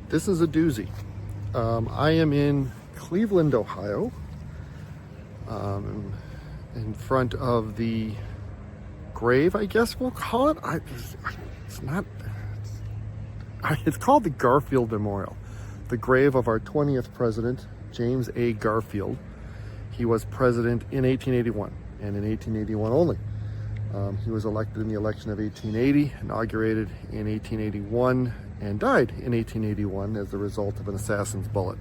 This is a doozy. I am in Cleveland, Ohio, in front of the grave, I guess we'll call it. It's not. It's called the Garfield Memorial, the grave of our 20th president, James A. Garfield. He was president in 1881, and in 1881 only. He was elected in the election of 1880, inaugurated in 1881, and died in 1881 as the result of an assassin's bullet.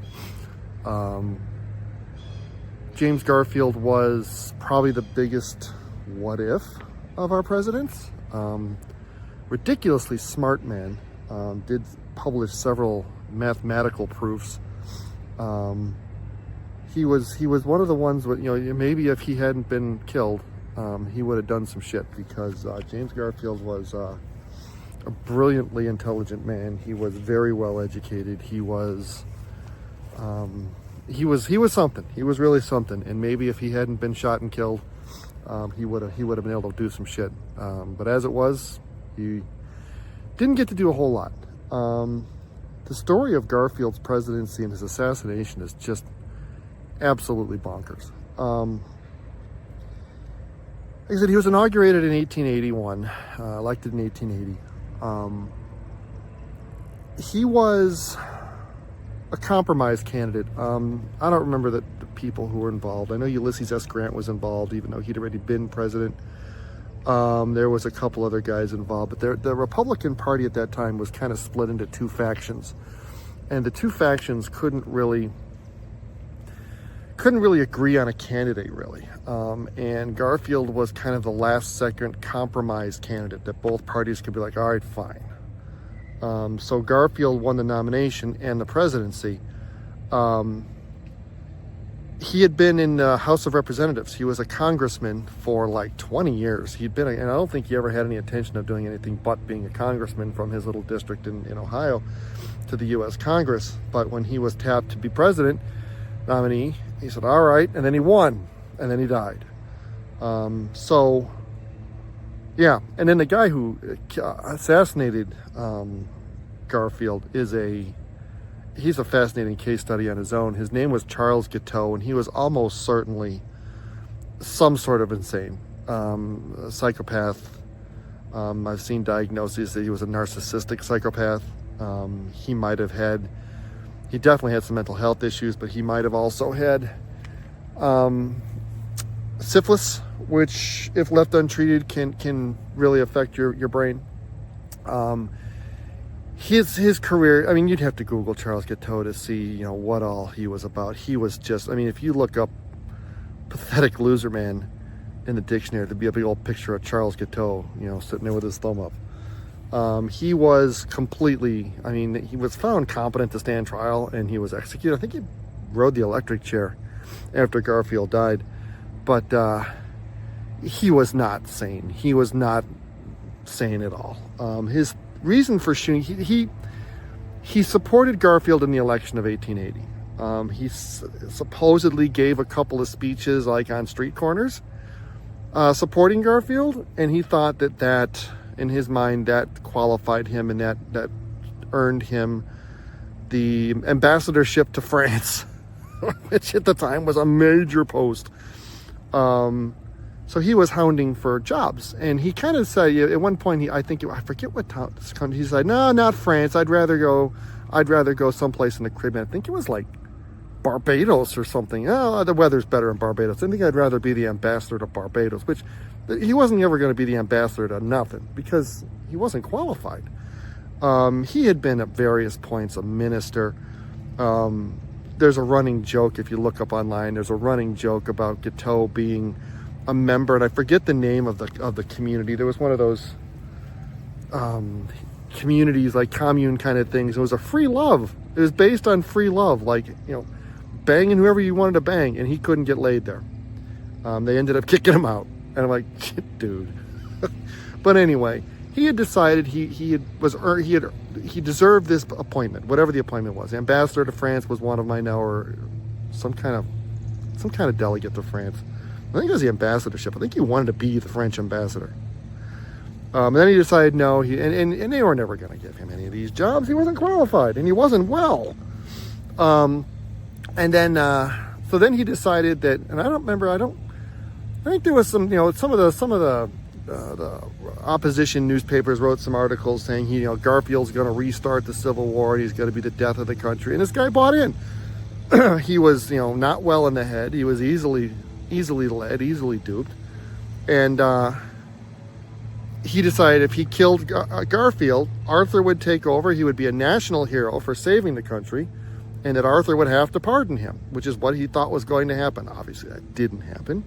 James Garfield was probably the biggest what if of our presidents. Ridiculously smart man. Did publish several mathematical proofs. He was one of the ones with, maybe if he hadn't been killed, he would have done some shit, because James Garfield was a brilliantly intelligent man. He was very well educated. He was something. He was really something. And maybe if he hadn't been shot and killed, he would have been able to do some shit. But as it was, he didn't get to do a whole lot. The story of Garfield's presidency and his assassination is just absolutely bonkers. Like I said, he was inaugurated in 1881, elected in 1880. He was a compromise candidate. I don't remember the people who were involved. I know Ulysses S. Grant was involved, even though he'd already been president. There was a couple other guys involved, but the Republican Party at that time was kind of split into two factions, and the two factions couldn't really agree on a candidate, really. And Garfield was kind of the last second compromise candidate that both parties could be like, all right, fine. So Garfield won the nomination and the presidency. He had been in the House of Representatives. He was a congressman for like 20 years. And I don't think he ever had any intention of doing anything but being a congressman from his little district in Ohio to the U.S. Congress. But when he was tapped to be president nominee, he said, all right, and then he won, and then he died. Yeah, and then the guy who assassinated Garfield he's a fascinating case study on his own. His name was Charles Guiteau, and he was almost certainly some sort of insane, a psychopath. I've seen diagnoses that he was a narcissistic psychopath. He definitely had some mental health issues, but he might have also had syphilis, which, if left untreated, can really affect your brain. His career, I mean, you'd have to Google Charles Guiteau to see, what all he was about. He was just, if you look up pathetic loser man in the dictionary, there'd be a big old picture of Charles Guiteau, sitting there with his thumb up. He was completely, he was found competent to stand trial, and he was executed. I think he rode the electric chair after Garfield died, but he was not sane. He was not sane at all. His reason for shooting, he supported Garfield in the election of 1880. He supposedly gave a couple of speeches, like on street corners, supporting Garfield, and he thought that in his mind, that qualified him, and that earned him the ambassadorship to France, which at the time was a major post. So he was hounding for jobs, and he kind of said at one point, I forget what town this country. He said, "No, not France. I'd rather go someplace in the Caribbean. I think it was like Barbados or something. Oh, the weather's better in Barbados. I think I'd rather be the ambassador to Barbados," which he wasn't ever going to be the ambassador to nothing, because he wasn't qualified. He had been at various points a minister. There's a running joke, if you look up online, there's a running joke about Guiteau being a member, and I forget the name of the community. There was one of those communities, like commune kind of things. It was a free love. It was based on free love, like, banging whoever you wanted to bang, and he couldn't get laid there. They ended up kicking him out, and I'm like, shit, dude. But anyway, he had decided he deserved this appointment, whatever the appointment was. Ambassador to France was one of mine now, or some kind of delegate to France. I think it was the ambassadorship. I think he wanted to be the French ambassador. Then he decided no, and they were never going to give him any of these jobs. He wasn't qualified, and he wasn't well. And then, so then he decided that, and I think there was some of the opposition newspapers wrote some articles saying Garfield's going to restart the Civil War, and he's going to be the death of the country. And this guy bought in. He was, not well in the head. He was easily led, easily duped, and he decided if he killed Garfield, Arthur would take over. He would be a national hero for saving the country, and that Arthur would have to pardon him, which is what he thought was going to happen. Obviously, that didn't happen.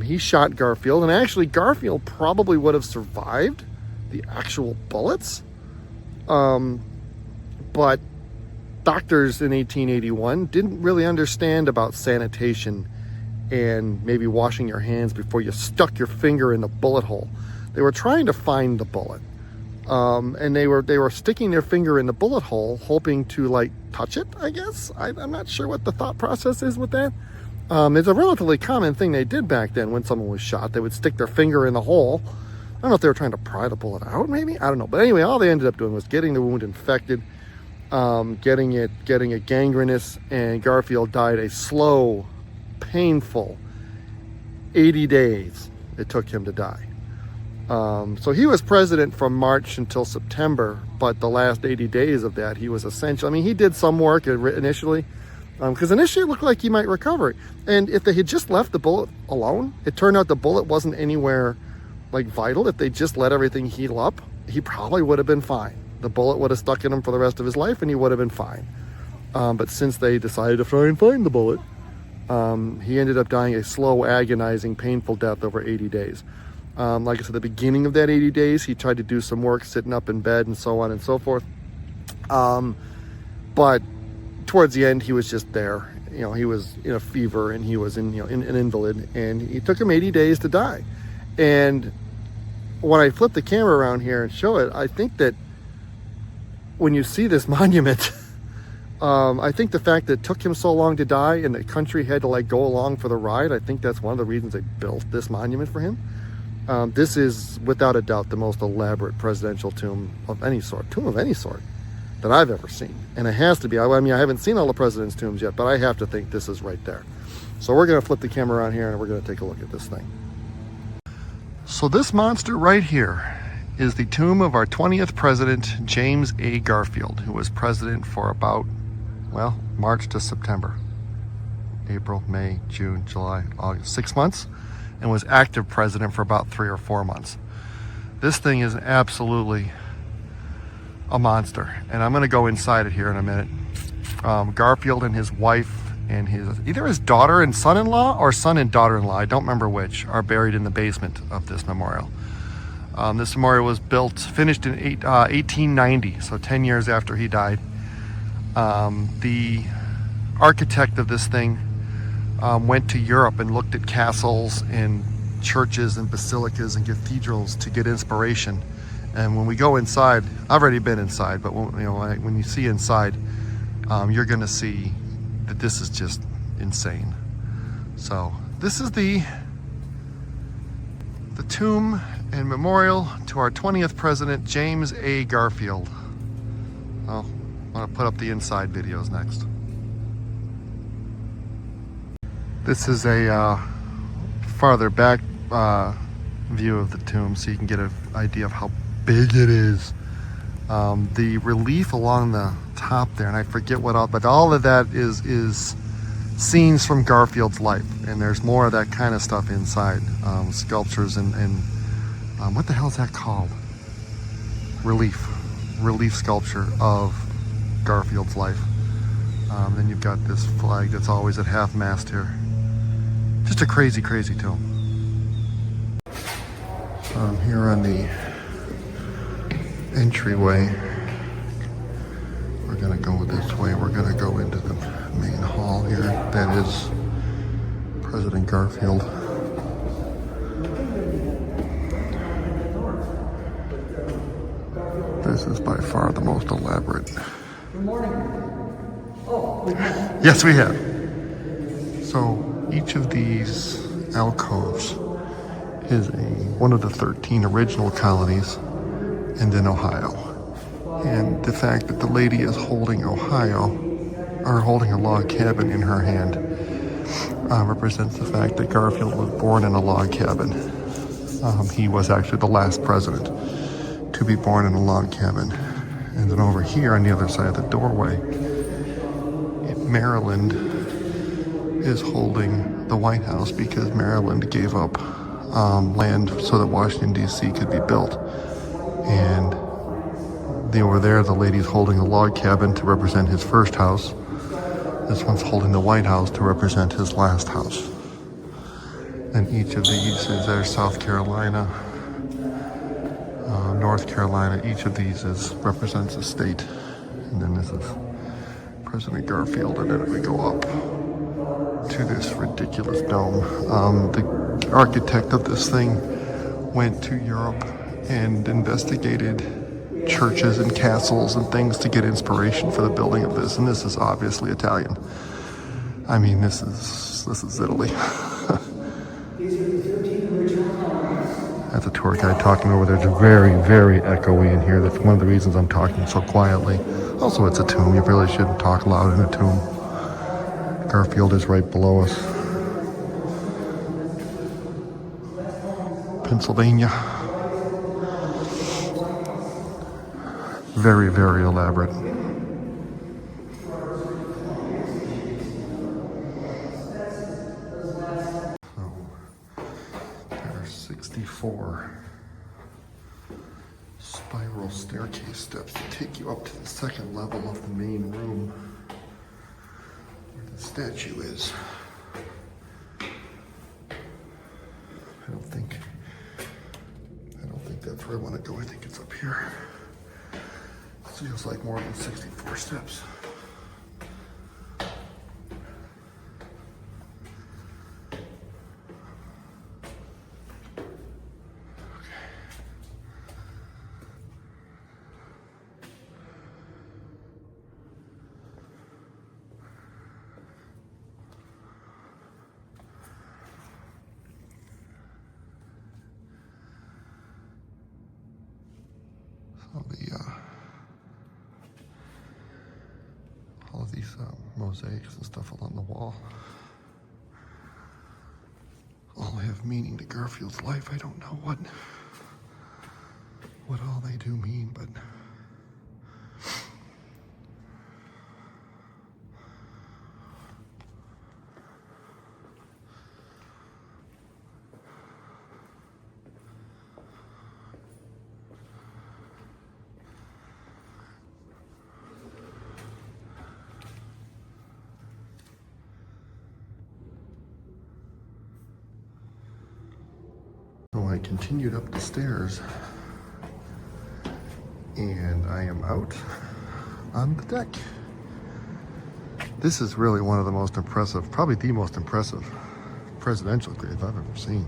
He shot Garfield, and actually Garfield probably would have survived the actual bullets. But doctors in 1881 didn't really understand about sanitation and maybe washing your hands before you stuck your finger in the bullet hole. They were trying to find the bullet, and they were sticking their finger in the bullet hole, hoping to touch it. I guess I'm not sure what the thought process is with that. It's a relatively common thing they did back then. When someone was shot, they would stick their finger in the hole. I don't know if they were trying to pry the bullet out, maybe, I don't know. But anyway, all they ended up doing was getting the wound infected, getting it gangrenous, and Garfield died a slow, painful 80 days it took him to die. So he was president from March until September, but the last 80 days of that, he was essential. I mean, he did some work initially, because initially it looked like he might recover. And if they had just left the bullet alone, it turned out the bullet wasn't anywhere vital. If they just let everything heal up, he probably would have been fine. The bullet would have stuck in him for the rest of his life, and he would have been fine. But since they decided to try and find the bullet, he ended up dying a slow, agonizing, painful death over 80 days. Like I said, at the beginning of that 80 days, he tried to do some work sitting up in bed and so on and so forth. But towards the end, he was just there. He was in a fever, and he was in an invalid, and it took him 80 days to die. And when I flip the camera around here and show it, I think that when you see this monument, I think the fact that it took him so long to die and the country had to go along for the ride, I think that's one of the reasons they built this monument for him. This is without a doubt the most elaborate presidential tomb of any sort that I've ever seen. And it has to be. I mean, I haven't seen all the presidents' tombs yet, but I have to think this is right there. So we're going to flip the camera around here and we're going to take a look at this thing. So this monster right here is the tomb of our 20th president, James A. Garfield, who was president for about, March to September. April, May, June, July, August, 6 months, and was active president for about 3 or 4 months. This thing is absolutely a monster, and I'm going to go inside it here in a minute. Garfield and his wife and either his daughter and son-in-law or son and daughter-in-law, I don't remember which, are buried in the basement of this memorial. This memorial was finished in 1890, so 10 years after he died. The architect of this thing went to Europe and looked at castles and churches and basilicas and cathedrals to get inspiration. And when we go inside, I've already been inside, but when you see inside, you're going to see that this is just insane. So this is the tomb and memorial to our 20th president, James A. Garfield. Oh, I'm going to put up the inside videos next. This is a farther back view of the tomb, so you can get an idea of how big it is. The relief along the top there, and I forget what all, but all of that is scenes from Garfield's life, and there's more of that kind of stuff inside. Sculptures and what the hell is that called? Relief sculpture of Garfield's life. Then you've got this flag that's always at half-mast here. Just a crazy, crazy tomb. Here on the entryway, we're gonna go this way. We're gonna go into the main hall here. That is President Garfield. This is by far the most elaborate. Good morning. Oh, we have. Yes, we have. So each of these alcoves is one of the 13 original colonies, and then Ohio. And the fact that the lady is holding Ohio, or holding a log cabin in her hand, represents the fact that Garfield was born in a log cabin. He was actually the last president to be born in a log cabin. And then over here on the other side of the doorway, Maryland is holding the White House because Maryland gave up land so that Washington, D.C. could be built. And over there, the lady's holding a log cabin to represent his first house. This one's holding the White House to represent his last house. And each of these is their South Carolina, North Carolina. Each of these represents a state. And then this is President Garfield, and then we go up to this ridiculous dome. The architect of this thing went to Europe and investigated churches and castles and things to get inspiration for the building of this, and this is obviously Italian. I mean, this is Italy. That's a tour guide talking over there. It's very, very echoey in here. That's one of the reasons I'm talking so quietly. Also, it's a tomb. You really shouldn't talk loud in a tomb. Garfield is right below us. Pennsylvania. Very, very elaborate. So, there are 64 spiral staircase steps to take you up to the second level of the main room where the statue is. I don't think that's where I want to go. I think it's up here. It feels like more than 64 steps. All of these mosaics and stuff along the wall all have meaning to Garfield's life. I don't know what all they do mean, but so I continued up the stairs and I am out on the deck. This is really one of the most impressive, probably the most impressive presidential grave I've ever seen.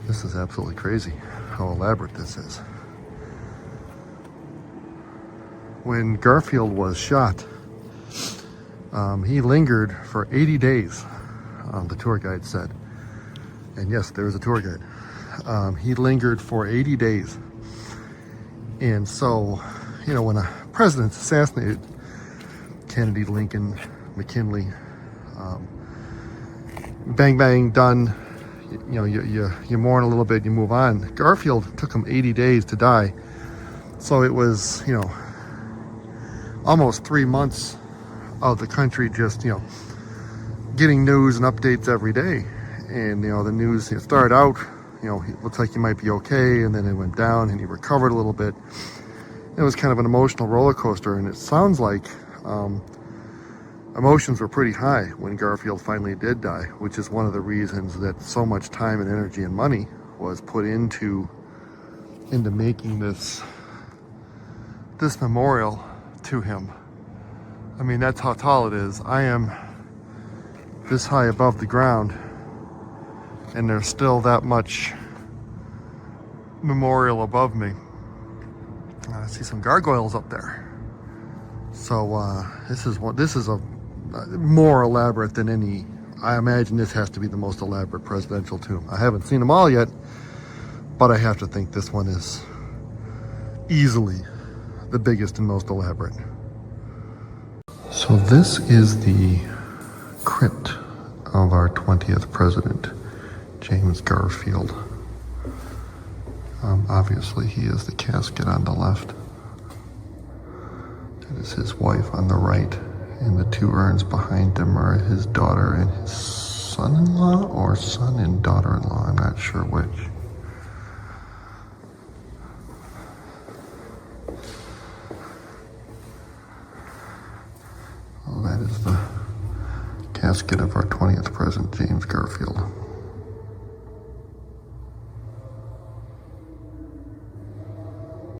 This is absolutely crazy how elaborate this is. When Garfield was shot, he lingered for 80 days, the tour guide said. And yes, there was a tour guide. He lingered for 80 days. And so, you know, when a president's assassinated, Kennedy, Lincoln, McKinley, bang, bang, done. You know, you mourn a little bit, you move on. Garfield took him 80 days to die. So it was, you know, almost 3 months of the country just, you know, getting news and updates every day. And, you know, the news, it started out, you know, it looks like he might be okay, and then it went down and he recovered a little bit. It was kind of an emotional roller coaster, and it sounds like emotions were pretty high when Garfield finally did die, which is one of the reasons that so much time and energy and money was put into making this memorial to him. I mean, that's how tall it is. I am this high above the ground, and there's still that much memorial above me. I see some gargoyles up there. So this is more elaborate than any I imagine this has to be the most elaborate presidential tomb. I haven't seen them all yet, but I have to think this one is easily the biggest and most elaborate. So this is the crypt of our 20th president, James Garfield. Obviously he is the casket on the left. That is his wife on the right, and the two urns behind him are his daughter and his son-in-law, or son and daughter-in-law, I'm not sure which. Well, that is the casket of our 20th president, James Garfield.